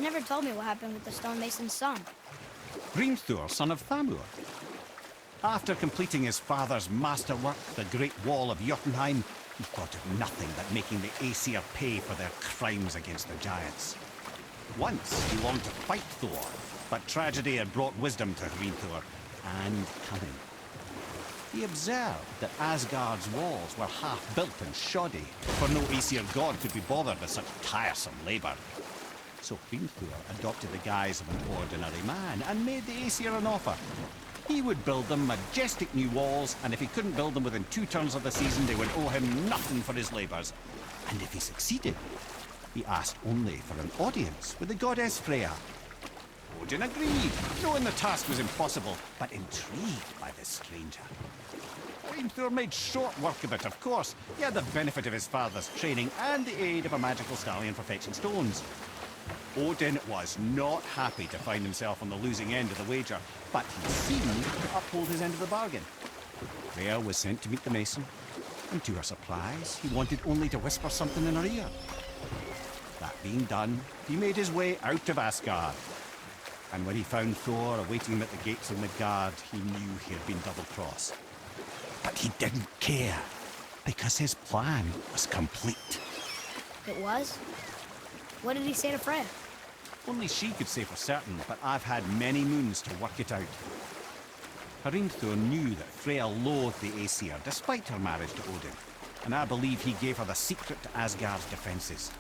never told me what happened with the stonemason's son. Hrimthur, son of Thamur. After completing his father's masterwork, the Great Wall of Jotunheim, he thought of nothing but making the Aesir pay for their crimes against the giants. Once he longed to fight Thor, but tragedy had brought wisdom to Hrimthur, and cunning. He observed that Asgard's walls were half-built and shoddy, for no Aesir god could be bothered with such tiresome labor. So Hrimthur adopted the guise of an ordinary man and made the Aesir an offer. He would build them majestic new walls, and if he couldn't build them within 2 turns of the season, they would owe him nothing for his labors. And if he succeeded, he asked only for an audience with the goddess Freya. Odin agreed, knowing the task was impossible, but intrigued by this stranger. Hrimthur made short work of it, of course. He had the benefit of his father's training and the aid of a magical stallion for fetching stones. Odin was not happy to find himself on the losing end of the wager, but he seemed to uphold his end of the bargain. Freya was sent to meet the mason, and to her surprise, he wanted only to whisper something in her ear. That being done, he made his way out of Asgard. And when he found Thor awaiting him at the gates of Midgard, he knew he had been double-crossed. But he didn't care, because his plan was complete. It was? What did he say to Freya? Only she could say for certain, but I've had many moons to work it out. Hrimthur knew that Freya loathed the Aesir, despite her marriage to Odin, and I believe he gave her the secret to Asgard's defenses.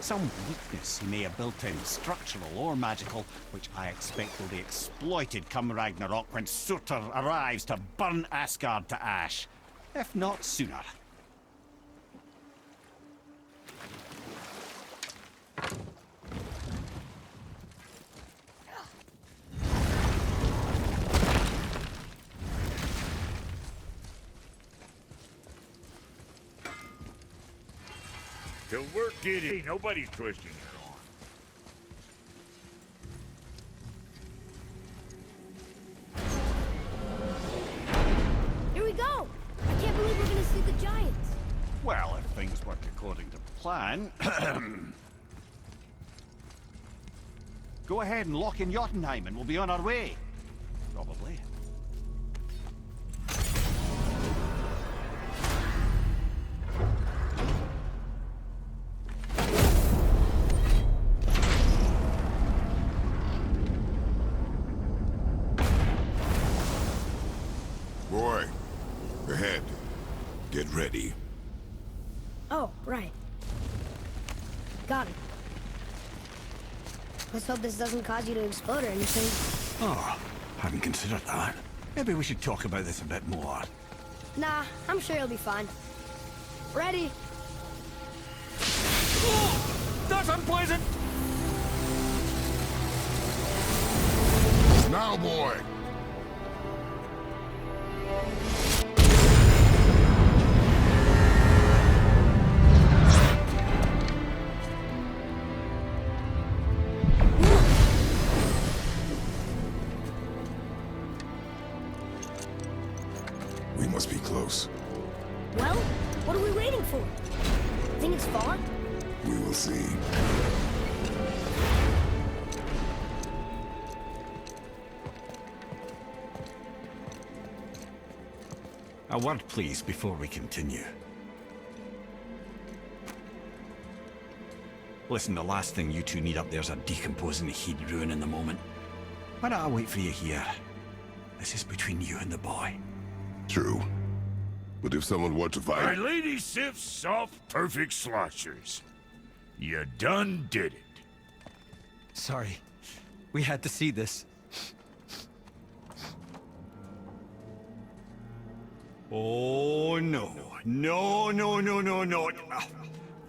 Some weakness he may have built in, structural or magical, which I expect will be exploited come Ragnarok when Surtur arrives to burn Asgard to ash. If not sooner. Till work get it. Nobody's twisting your arm. Here we go! I can't believe we're gonna see the giants. Well, if things work according to plan... Go ahead and lock in Jotunheim and we'll be on our way. Probably. Boy, ahead. Get ready. Oh, right. Got it. Let's hope this doesn't cause you to explode or anything. Oh, hadn't considered that. Maybe we should talk about this a bit more. Nah, I'm sure you'll be fine. Ready? Oh, that's unpleasant! Now, boy! We must be close. Well, what are we waiting for? Think it's far? We will see. A word, please, before we continue. Listen, the last thing you two need up there's a decomposing heat ruining the moment. Why don't I wait for you here? This is between you and the boy. True. But if someone were to My fight... lady sips soft, perfect sloshers. You done did it. Sorry. We had to see this. Oh, no. No, no, no, no, no.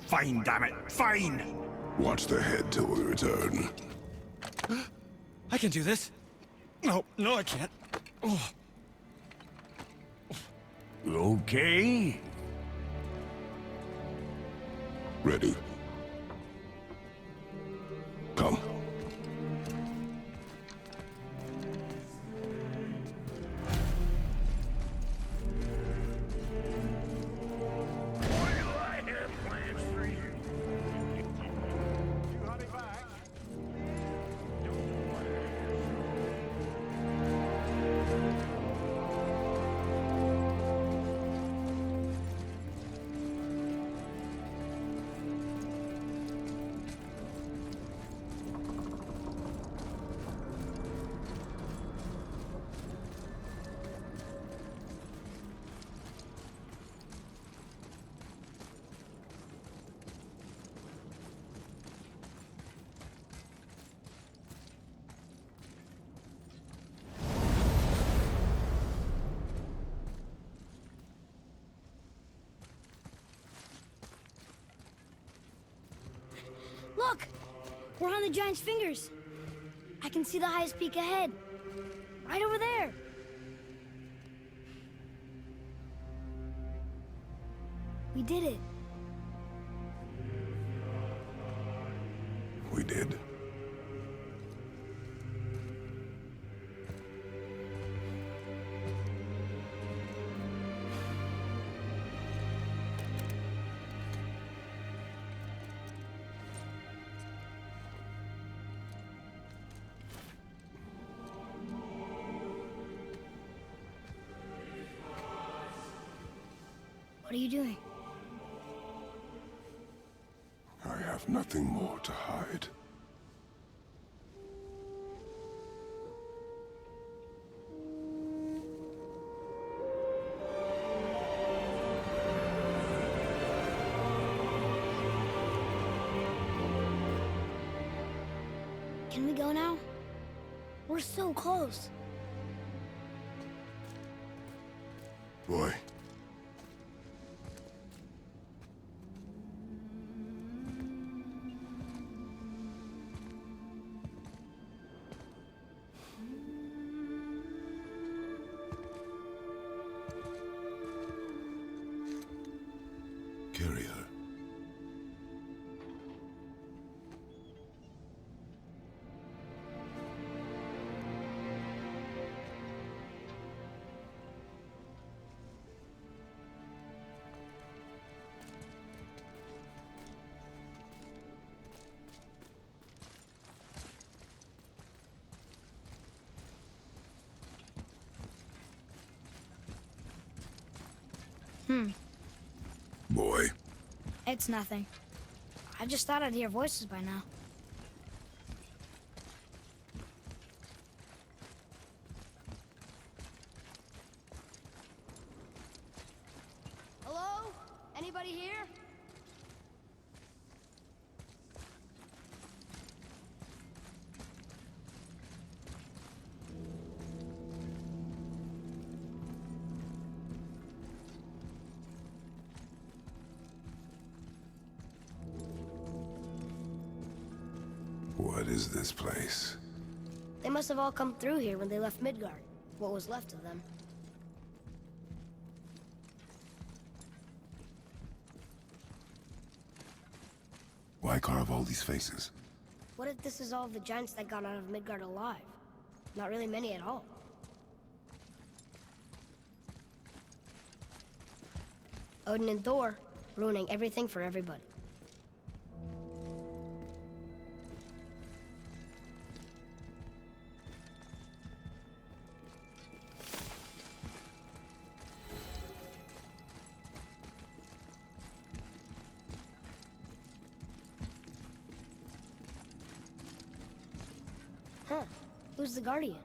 Fine, damn it. Fine! Watch the head till we return. I can do this. No, no, I can't. Oh. Okay. Ready. Come. We're on the giant's fingers. I can see the highest peak ahead. Right over there. We did it. We did. What are you doing? I have nothing more to hide. Can we go now? We're so close. Boy. Carry her. Boy. It's nothing. I just thought I'd hear voices by now. Hello? Anybody here? What is this place? They must have all come through here when they left Midgard. What was left of them. Why carve all these faces? What if this is all of the giants that got out of Midgard alive? Not really many at all. Odin and Thor, ruining everything for everybody. Huh. Who's the Guardian?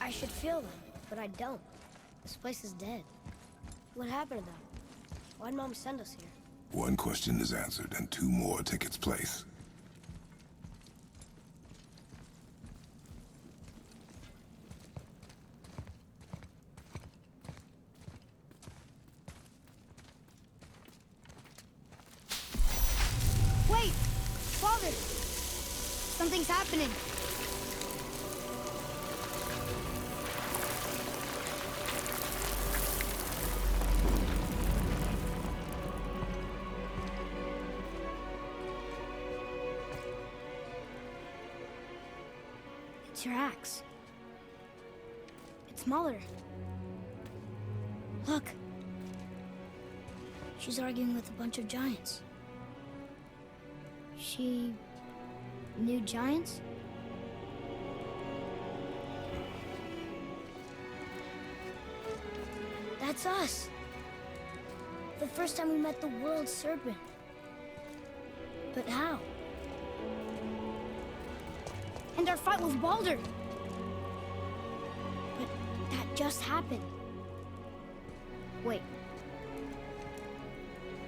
I should feel them, but I don't. This place is dead. What happened to them? Why'd Mom send us here? One question is answered, and two more take its place. Wait! Father! Something's happening! It's your axe. It's smaller. Look! She's arguing with a bunch of giants. She knew giants? That's us. The first time we met the world serpent. But how? And our fight with Baldur. But that just happened. Wait.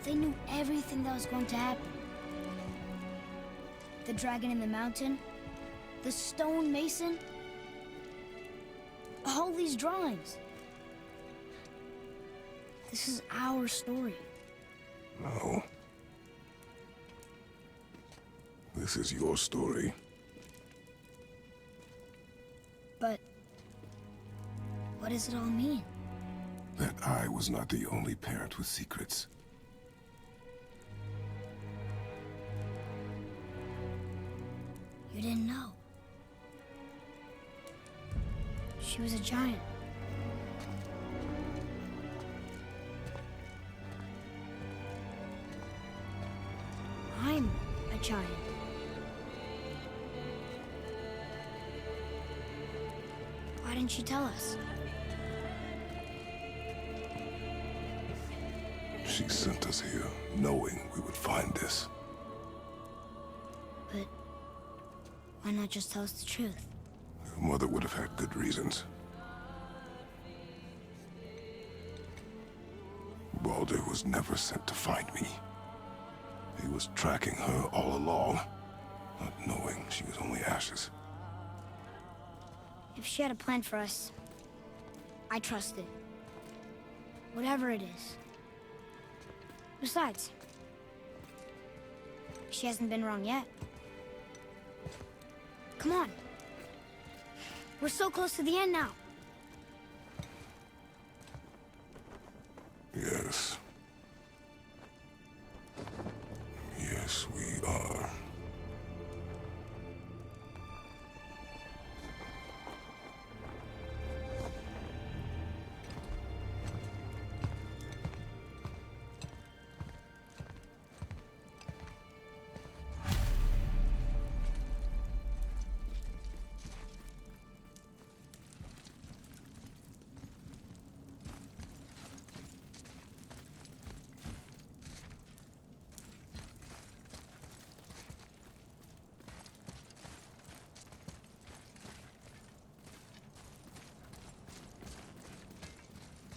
They knew everything that was going to happen. The dragon in the mountain, the stone mason, All these drawings. This is our story. No. This is your story. But what does it all mean? That I was not the only parent with secrets. You didn't know. She was a giant. I'm a giant. Why didn't you tell us? She sent us here, knowing we would find this. But why not just tell us the truth? Your mother would have had good reasons. Balder was never sent to find me. He was tracking her all along, not knowing she was only ashes. If she had a plan for us, I trust it. Whatever it is. Besides, she hasn't been wrong yet. Come on. We're so close to the end now. Yes. Yes, we are.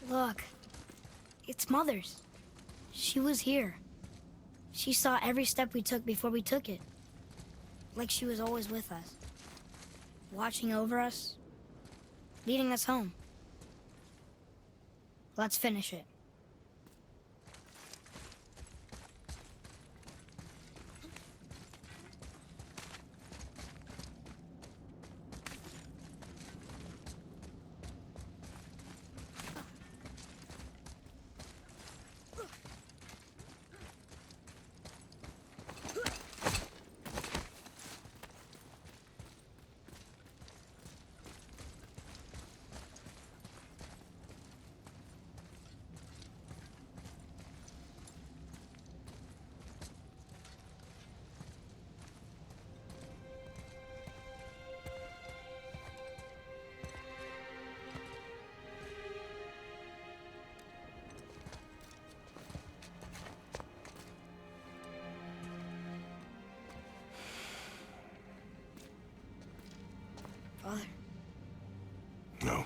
Look, it's Mother's. She was here. She saw every step we took before we took it. Like she was always with us. Watching over us. Leading us home. Let's finish it. Father. No.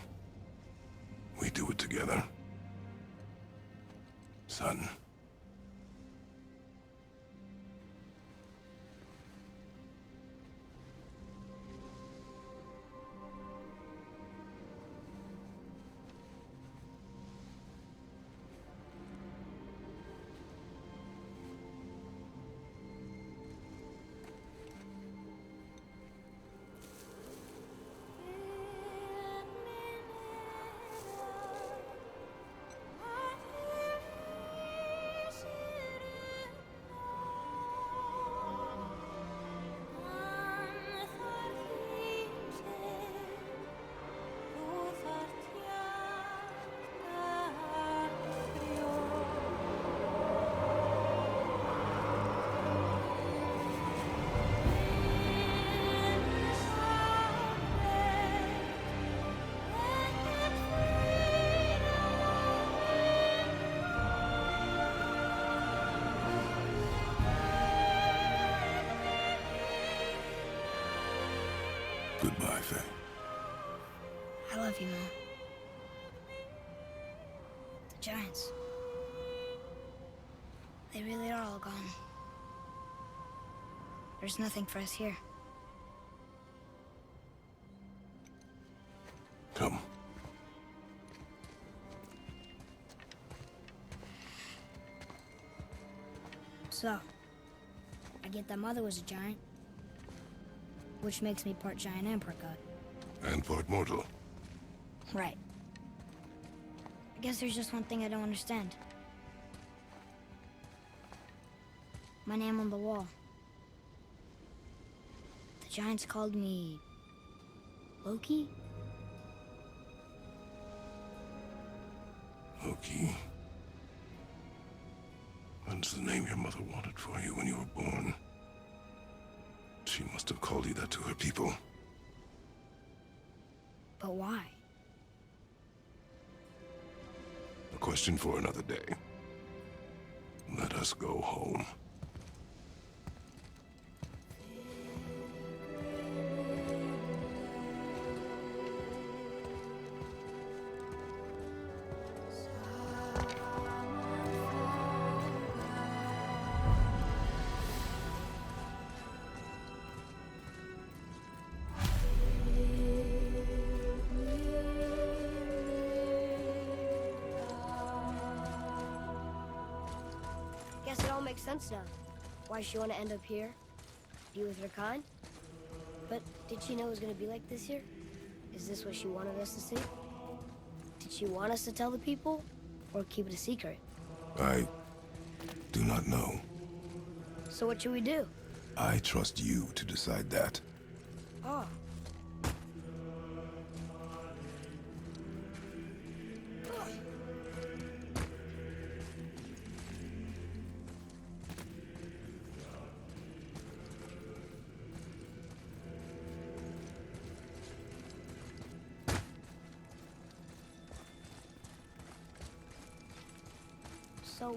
We do it together. Son. Goodbye, Faye. I love you, Mom. The giants. They really are all gone. There's nothing for us here. Come. So, I get that Mother was a giant, which makes me part giant and part god. And part mortal. Right. I guess there's just one thing I don't understand. My name on the wall. The giants called me... Loki? Loki. That's the name your mother wanted for you when you were born. She must have called you that to her people. But why? A question for another day. Let us go home. Guess it all makes sense now. Why she want to end up here? Be with her kind? But did she know it was going to be like this here? Is this what she wanted us to see? Did she want us to tell the people? Or keep it a secret? I do not know. So what should we do? I trust you to decide that. Oh. So,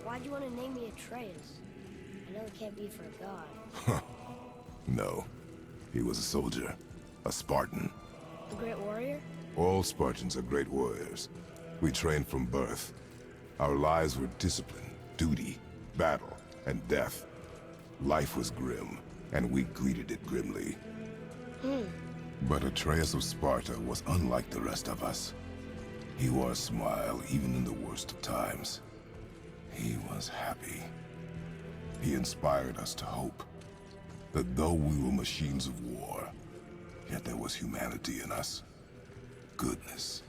why'd you want to name me Atreus? I know it can't be for a god. No. He was a soldier. A Spartan. A great warrior? All Spartans are great warriors. We trained from birth. Our lives were discipline, duty, battle, and death. Life was grim, and we greeted it grimly. But Atreus of Sparta was unlike the rest of us. He wore a smile even in the worst of times. He was happy. He inspired us to hope that though we were machines of war, yet there was humanity in us. Goodness.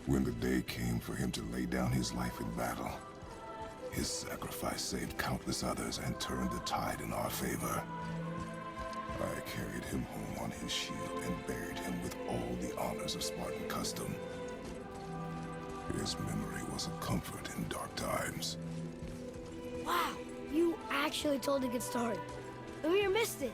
When the day came for him to lay down his life in battle, his sacrifice saved countless others and turned the tide in our favor. I carried him home on his shield and buried him with all the honors of Spartan custom. His memory was a comfort in dark times. Wow, you actually told a good story. Amir missed it.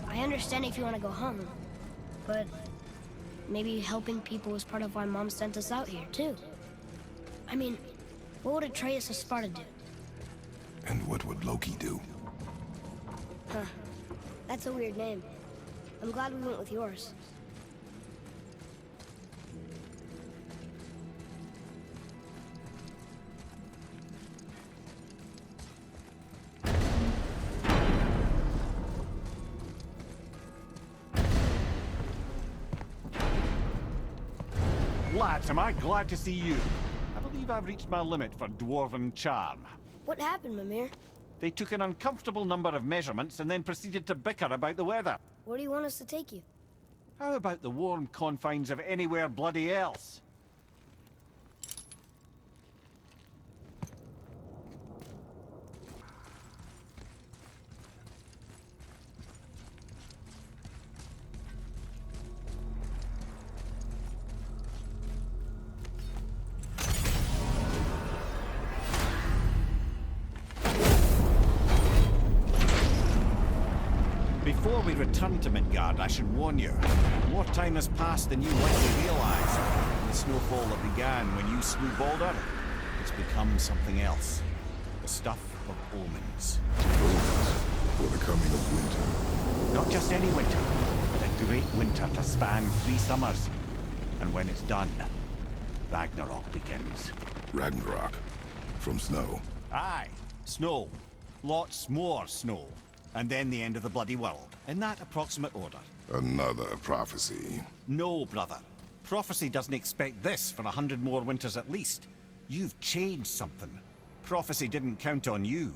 I understand if you want to go home, but maybe helping people was part of why Mom sent us out here, too. I mean, what would Atreus of Sparta do? And what would Loki do? Huh. That's a weird name. I'm glad we went with yours. Lads, am I glad to see you. I believe I've reached my limit for dwarven charm. What happened, Mimir? They took an uncomfortable number of measurements and then proceeded to bicker about the weather. Where do you want us to take you? How about the warm confines of anywhere bloody else? Before we return to Midgard, I should warn you. More time has passed than you likely realise. The snowfall that began when you slew Baldur, it's become something else. The stuff of omens. Omens for the coming of winter. Not just any winter, but a great winter to span 3 summers. And when it's done, Ragnarok begins. Ragnarok. From snow. Aye, snow. Lots more snow. And then the end of the bloody world. In that approximate order. Another prophecy. No, brother. Prophecy doesn't expect this for 100 more winters at least. You've changed something. Prophecy didn't count on you.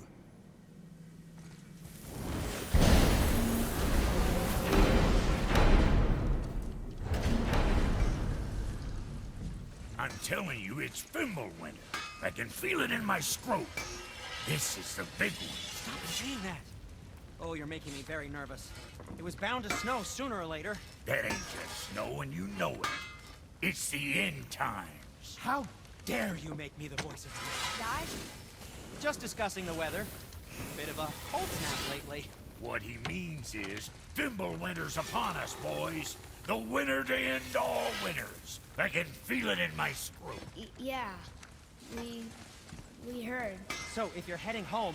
I'm telling you, it's Fimbulwinter. I can feel it in my scrotum. This is the big one. Stop saying that. Oh, you're making me very nervous. It was bound to snow sooner or later. That ain't just snow, and you know it. It's the end times. How dare you make me the voice of reason? Guys? Just discussing the weather. Bit of a cold snap lately. What he means is, Fimbulwinter's upon us, boys. The winter to end all winters. I can feel it in my scrotum. Yeah. We heard. So, if you're heading home,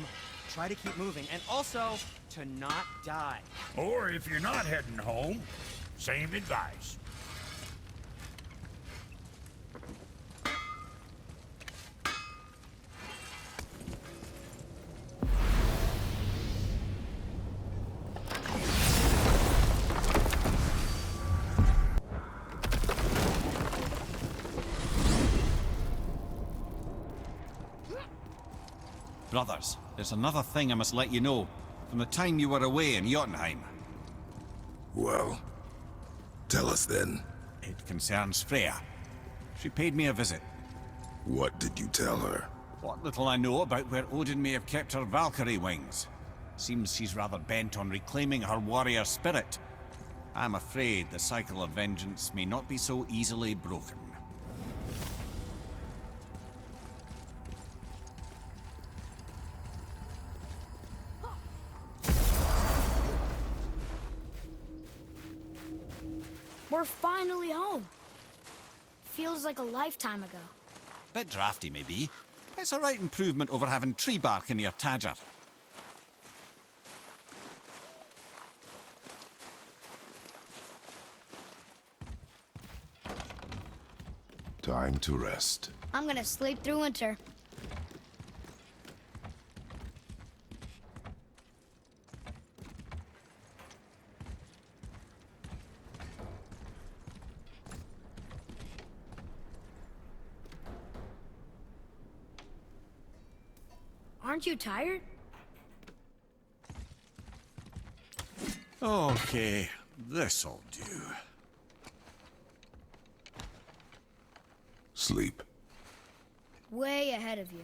try to keep moving, and also to not die. Or if you're not heading home, same advice. Brothers, there's another thing I must let you know. From the time you were away in Jotunheim. Well, tell us then. It concerns Freya. She paid me a visit. What did you tell her? What little I know about where Odin may have kept her Valkyrie wings. Seems she's rather bent on reclaiming her warrior spirit. I'm afraid the cycle of vengeance may not be so easily broken. We're finally home. Feels like a lifetime ago. Bit drafty, maybe. It's a right improvement over having tree bark in your tadger. Time to rest. I'm gonna sleep through winter. Aren't you tired? Okay, this'll do. Sleep. Way ahead of you.